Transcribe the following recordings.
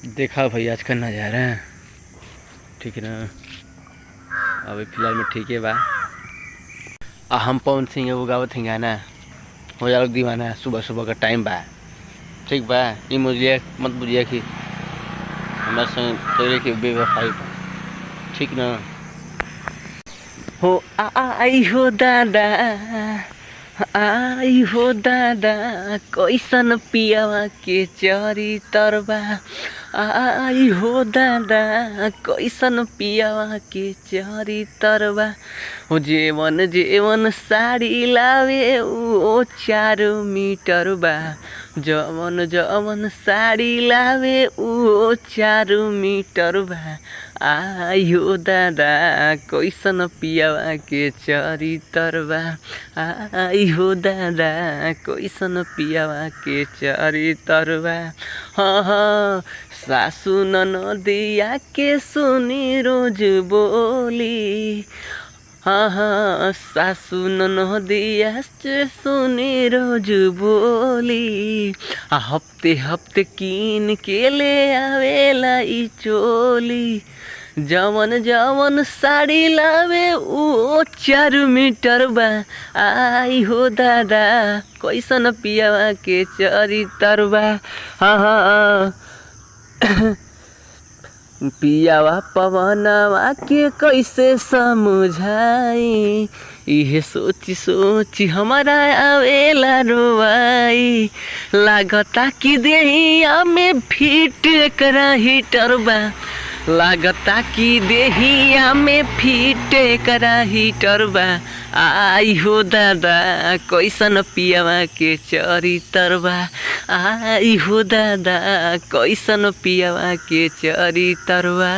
देखा भाई आज का नज़ारा ठीक है ना। अभी फिलहाल में ठीक है बा। हम पवन सिंह वो गावत हैं गाना हो जा दीवाना। सुबह सुबह का टाइम बा ठीक बा। ये मुझे मत बुझिए कि हमारे संग तोरे की बेवफाई ठीक ना हो। आई हो दादा आई हो दादा कैसन पियावा के चरी तरबा। आई हो दादा कैसन पियावा के चरी तरबा। हो जेवन जेवन साड़ी लावे ओ 4 मीटर बा। जवन जवन साड़ी लावे ओ 4 मीटर बा। आई हो दादा कैसन पियावा के चरी तरबा। आई हो दादा कैसन पियावा के चरी तरबा। हाँ हाँ सासु ननदिया के सुनी रोज बोली। हाँ हाँ सासु ननदिया से सुनी रोज बोली। हफ्ते हफ्ते कीन के ले आवेला ई चोली। जवन जवन साड़ी लावे ओ 4 मीटर बा। आई हो दादा कैसन पियावा के चरी तरबा। हाँ हाँ पियावा पवनवा के कैसे समझाई। इहे सोची सोची हमारा आवेला रोवाई। लागता कि देहिया में फिट करा हीटर बा। लागता कि देहिया में फिट करा हीटर बा। आई हो दादा कैसन पियावा के चरी तरबा। आई हो दादा कैसन पियावा के चरी तरबा।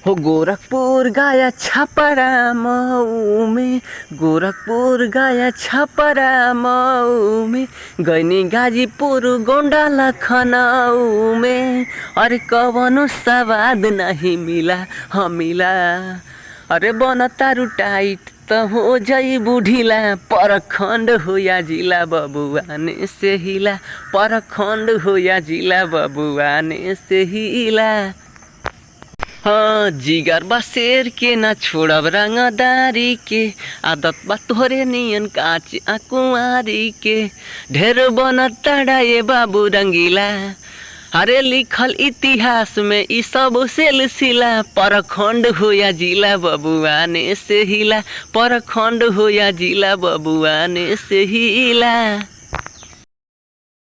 हो गोरखपुर गया छपरा मऊ में। गोरखपुर गया छपरा मऊ में। गैनी गाजीपुर गोंडा लखनऊ में। अरे कवनो स्वाद नहीं मिला हाँ मिला। अरे बन तारू टाइट तो हो जाई बुढ़ीला। परखंड हो या जिला बबुआने से हिला। परखंड हो या जिला बबुआने से हिला। हाँ जिगर बा शेर के ना छोड़ब रंगदारी के। आदत बा तोहरे नियन काच कुंवारी के। ढेर बन तड़ा ये बाबू रंगीला। अरे लिखल इतिहास में ई सब सिलसिला। परखंड हो या जिला बबुआने से हिला। परखंड हो या जिला बबुआने से हिला।